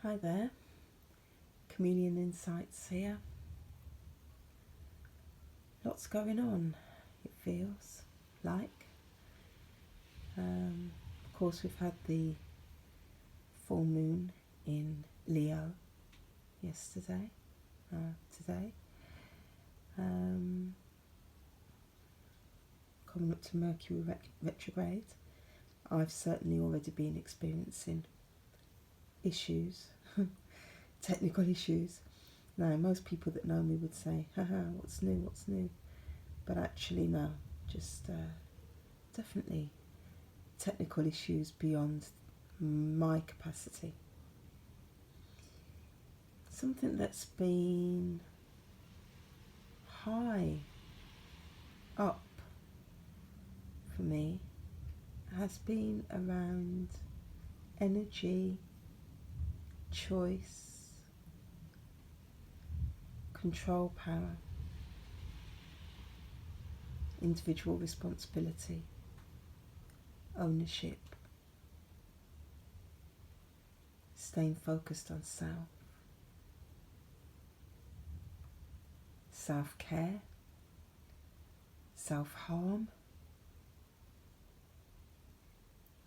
Hi there, Chameleon Insights here. Lots going on, it feels like. Of course, we've had the full moon in Leo yesterday, today. Coming up to Mercury retrograde. I've certainly already been experiencing issues, technical issues. Now, most people that know me would say, haha, what's new? But actually, no, just definitely technical issues beyond my capacity. Something that's been high up for me has been around energy, choice, control power, individual responsibility, ownership, staying focused on self, self-care, self-harm.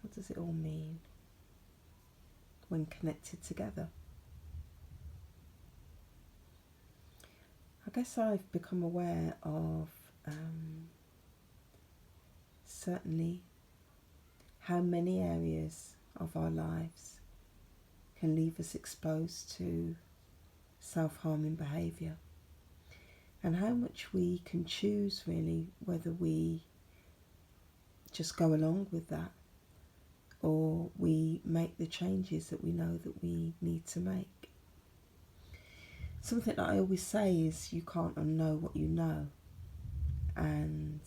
What does it all mean when connected together? I guess I've become aware of certainly how many areas of our lives can leave us exposed to self-harming behaviour, and how much we can choose really whether we just go along with that or we make the changes that we know that we need to make. Something that I always say is you can't unknow what you know, and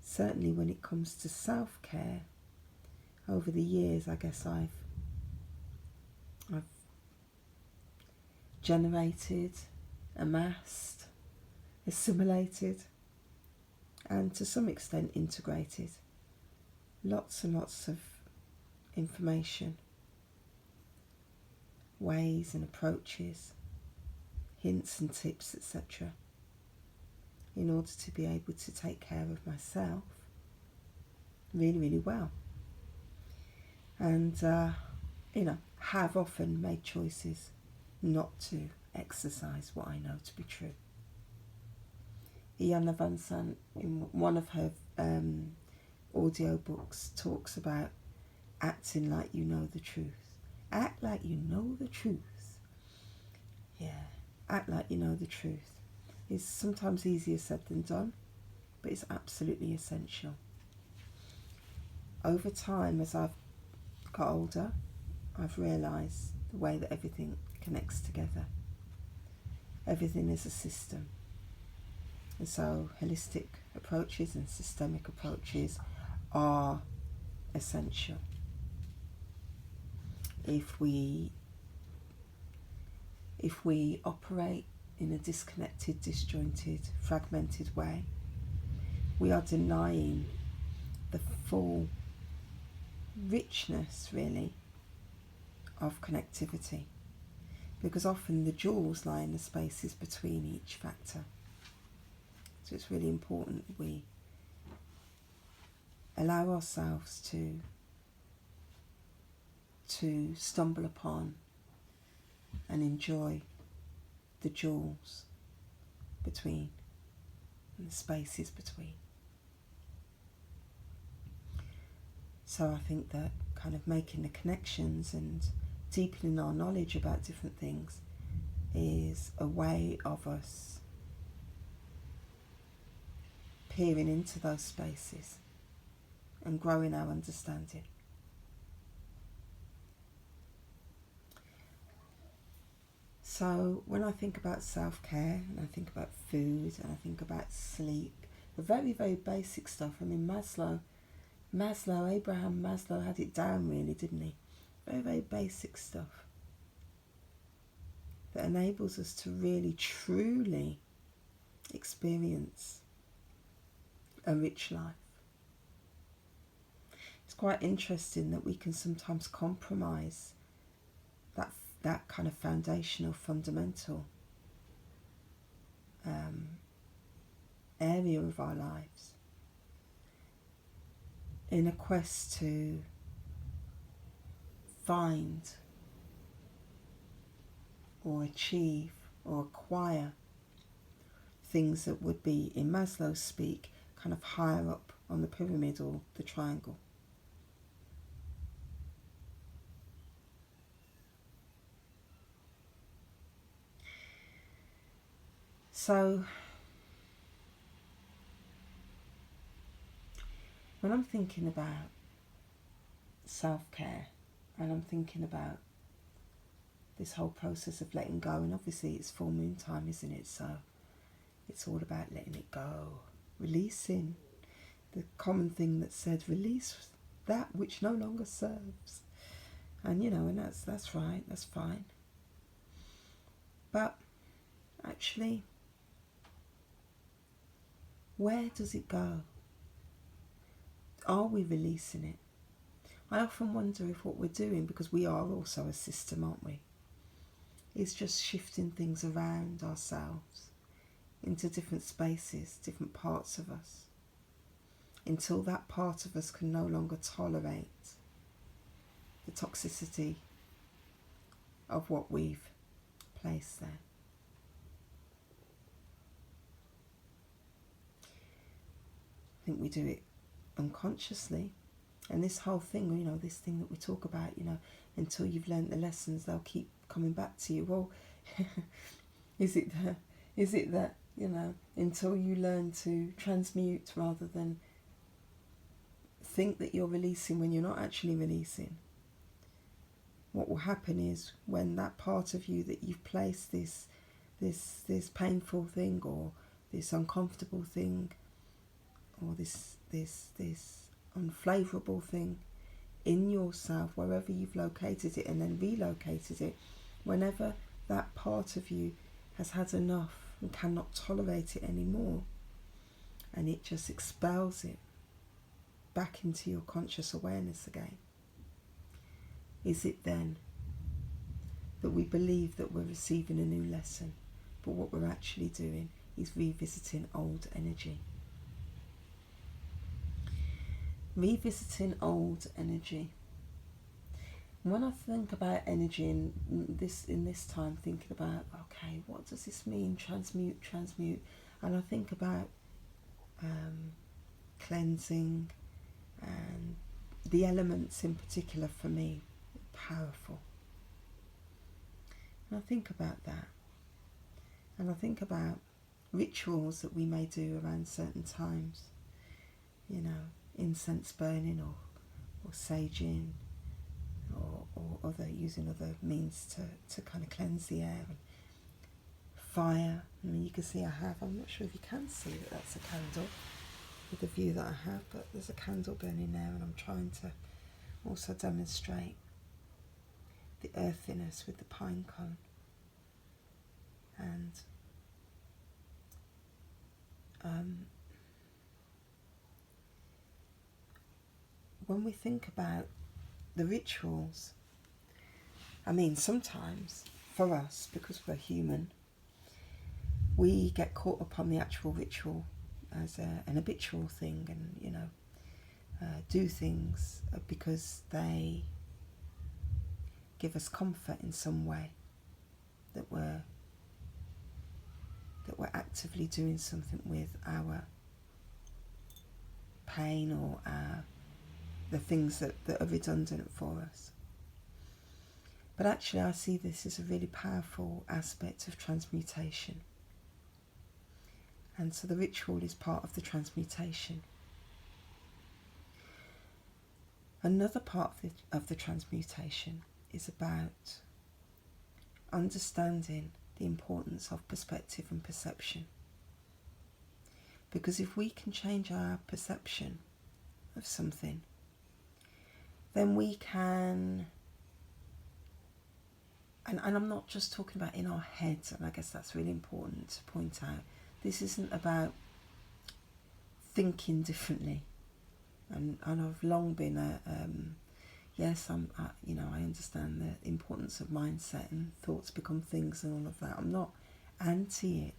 certainly when it comes to self-care, over the years I guess I've generated, amassed, assimilated, and to some extent integrated lots and lots of information, ways and approaches, hints and tips, etc., in order to be able to take care of myself really, really well. And, have often made choices not to exercise what I know to be true. Iyanla Vanzant, in one of her audio books, talks about acting like you know the truth. Act like you know the truth. Yeah, act like you know the truth. It's sometimes easier said than done, but it's absolutely essential. Over time, as I've got older, I've realised the way that everything connects together. Everything is a system. And so holistic approaches and systemic approaches are essential. If we operate in a disconnected, disjointed, fragmented way, we are denying the full richness, really, of connectivity, because often the jewels lie in the spaces between each factor. So it's really important that we allow ourselves to stumble upon and enjoy the jewels between and the spaces between. So I think that kind of making the connections and deepening our knowledge about different things is a way of us peering into those spaces and growing our understanding. So when I think about self-care, and I think about food, and I think about sleep, the very, very basic stuff. I mean, Abraham Maslow had it down really, didn't he? Very, very basic stuff that enables us to really, truly experience a rich life. It's quite interesting that we can sometimes compromise that kind of foundational, fundamental area of our lives in a quest to find or achieve or acquire things that would be, in Maslow's speak, kind of higher up on the pyramid or the triangle. So when I'm thinking about self-care and I'm thinking about this whole process of letting go, and obviously it's full moon time, isn't it? So it's all about letting it go, releasing the common thing that said, release that which no longer serves. And and that's right, that's fine. But actually, where does it go? Are we releasing it? I often wonder if what we're doing, because we are also a system, aren't we, is just shifting things around ourselves into different spaces, different parts of us, until that part of us can no longer tolerate the toxicity of what we've placed there. I think we do it unconsciously. And this whole thing, this thing that we talk about, until you've learnt the lessons, they'll keep coming back to you. Well, is it that, until you learn to transmute rather than think that you're releasing when you're not actually releasing, what will happen is when that part of you that you've placed this painful thing or this uncomfortable thing or this unflavorable thing in yourself, wherever you've located it and then relocated it, whenever that part of you has had enough and cannot tolerate it anymore, and it just expels it back into your conscious awareness again, is it then that we believe that we're receiving a new lesson, but what we're actually doing is revisiting old energy? Revisiting old energy. When I think about energy in this time, thinking about, okay, what does this mean? Transmute. And I think about cleansing, and the elements in particular for me, powerful. And I think about that. And I think about rituals that we may do around certain times, incense burning or saging or using other means to kind of cleanse the air. And fire, you can see I'm not sure if you can see that that's a candle with the view that I have, but there's a candle burning there, and I'm trying to also demonstrate the earthiness with the pine cone. And when we think about the rituals, sometimes for us, because we're human, we get caught up on the actual ritual as an habitual thing, and do things because they give us comfort in some way, that we're actively doing something with our pain or the things that are redundant for us. But actually I see this as a really powerful aspect of transmutation. And so the ritual is part of the transmutation. Another part of the transmutation is about understanding the importance of perspective and perception. Because if we can change our perception of something, then we can, and I'm not just talking about in our heads, and I guess that's really important to point out. This isn't about thinking differently, and I've long been yes, I understand the importance of mindset and thoughts become things and all of that. I'm not anti it,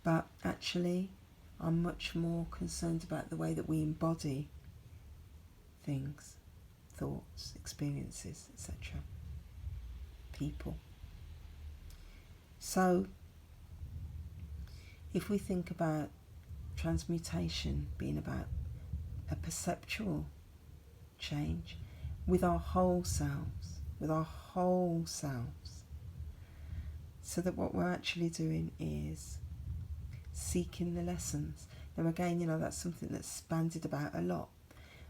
but actually I'm much more concerned about the way that we embody things, thoughts, experiences, etc., people. So if we think about transmutation being about a perceptual change with our whole selves, so that what we're actually doing is seeking the lessons. Now again, that's something that's bandied about a lot,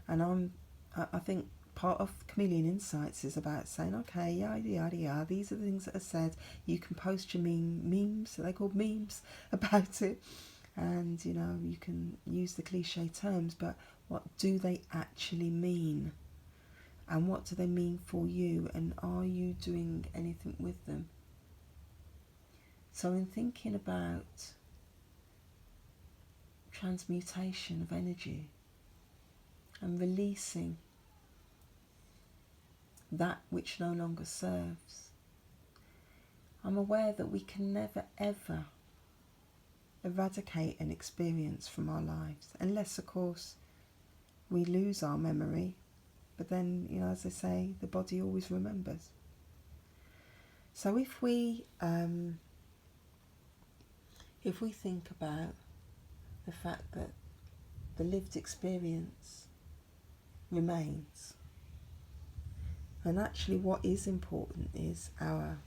and I think part of Chameleon Insights is about saying, okay, yada yada yada, these are the things that are said. You can post your memes, they're called memes, about it, and you can use the cliche terms, but what do they actually mean? And what do they mean for you? And are you doing anything with them? So in thinking about transmutation of energy and releasing that which no longer serves, I'm aware that we can never ever eradicate an experience from our lives, unless of course we lose our memory. But then, as they say, the body always remembers. So if we think about the fact that the lived experience remains, and actually what is important is our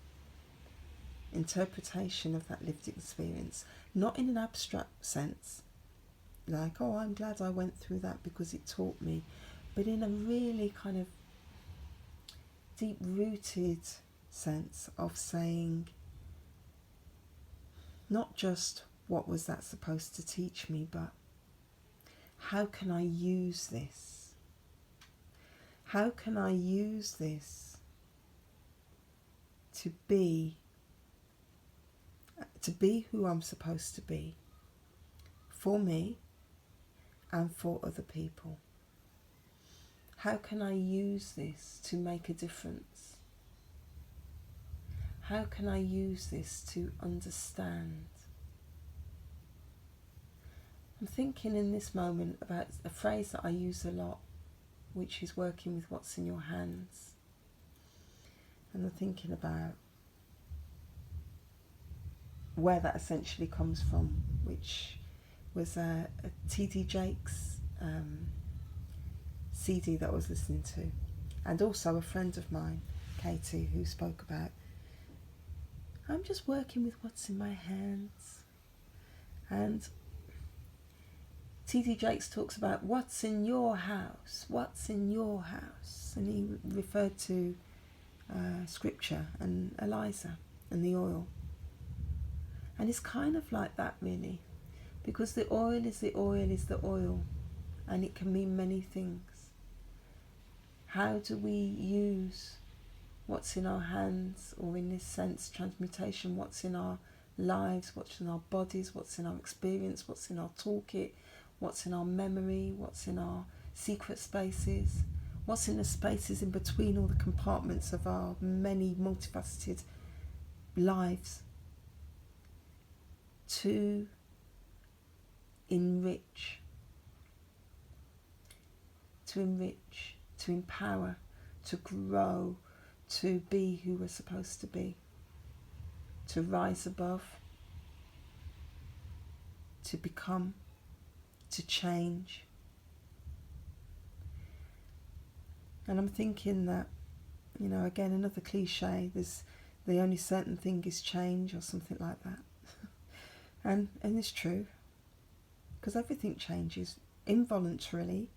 interpretation of that lived experience, not in an abstract sense, like, oh, I'm glad I went through that because it taught me, but in a really kind of deep-rooted sense of saying, not just what was that supposed to teach me, but how can I use this? How can I use this to be who I'm supposed to be, for me and for other people? How can I use this to make a difference? How can I use this to understand? I'm thinking in this moment about a phrase that I use a lot, which is working with what's in your hands. And I'm thinking about where that essentially comes from, which was a T.D. Jakes CD that I was listening to, and also a friend of mine, Katie, who spoke about, I'm just working with what's in my hands. And T.D. Jakes talks about what's in your house, and he referred to scripture and Eliza and the oil. And it's kind of like that, really, because the oil is the oil, and it can mean many things. How do we use what's in our hands, or in this sense, transmutation, what's in our lives, what's in our bodies, what's in our experience, what's in our toolkit, what's in our memory, what's in our secret spaces, what's in the spaces in between all the compartments of our many multifaceted lives, to enrich, to empower, to grow, to be who we're supposed to be, to rise above, to become, to change. And I'm thinking that, again, another cliche, there's the only certain thing is change, or something like that. and it's true, because everything changes involuntarily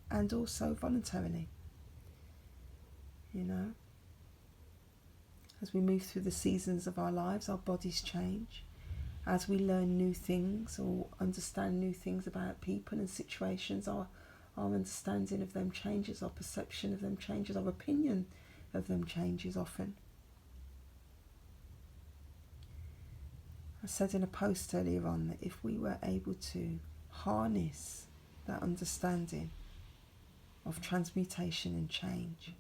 and also voluntarily. As we move through the seasons of our lives, our bodies change. As we learn new things or understand new things about people and situations, our understanding of them changes, our perception of them changes, our opinion of them changes often. I said in a post earlier on that if we were able to harness that understanding of transmutation and change.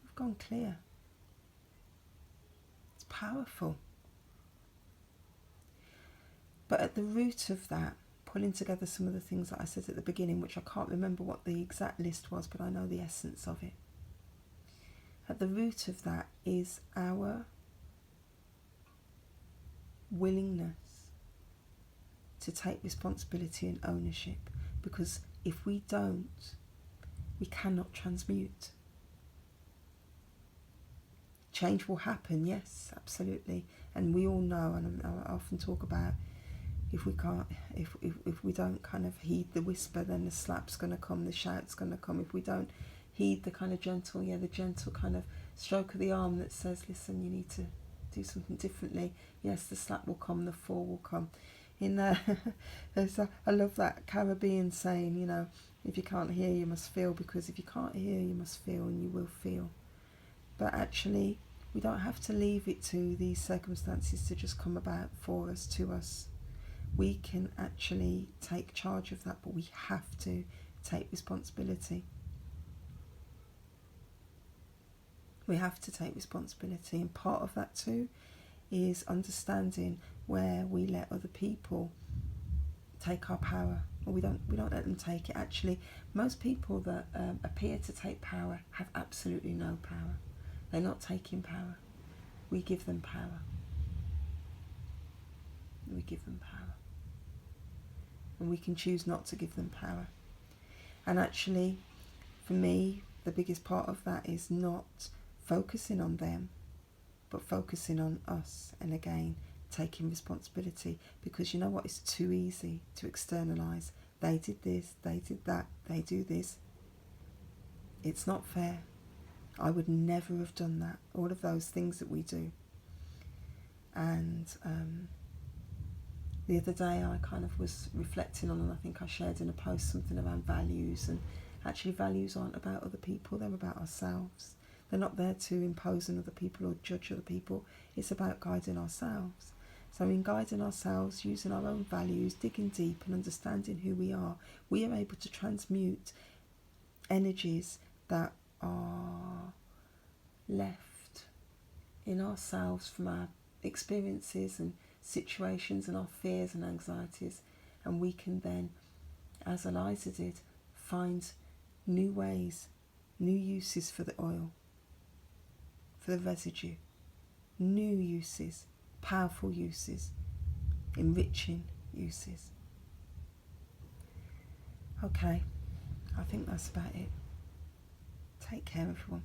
We've gone clear. It's powerful. But at the root of that, pulling together some of the things that I said at the beginning, which I can't remember what the exact list was, but I know the essence of it. At the root of that is our willingness to take responsibility and ownership, because if we don't, we cannot transmute. Change will happen, yes, absolutely, and we all know, and I often talk about, if we don't kind of heed the whisper, then the slap's going to come, the shout's going to come. If we don't heed the kind of gentle kind of stroke of the arm that says, listen, you need to do something differently, yes, the slap will come, the fall will come. I love that Caribbean saying, you know, if you can't hear, you must feel, because if you can't hear, you must feel, and you will feel. But actually, we don't have to leave it to these circumstances to just come about for us, to us. We can actually take charge of that, but we have to take responsibility. We have to take responsibility, and part of that too is understanding where we let other people take our power, or we don't let them take it. Actually, most people that appear to take power have absolutely no power. They're not taking power. We give them power. We give them power. And we can choose not to give them power. And actually, for me, the biggest part of that is not focusing on them, but focusing on us, and again, taking responsibility. Because you know what? It's too easy to externalise. They did this, they did that, they do this. It's not fair. I would never have done that. All of those things that we do. And the other day I kind of was reflecting on, and I think I shared in a post something around values, and actually values aren't about other people, they're about ourselves. They're not there to impose on other people or judge other people. It's about guiding ourselves. So in guiding ourselves, using our own values, digging deep and understanding who we are able to transmute energies that are left in ourselves from our experiences and situations and our fears and anxieties, and we can then, as Eliza did, find new ways, new uses for the oil, for the residue, new uses, powerful uses, enriching uses. Okay, I think that's about it. Take care, everyone.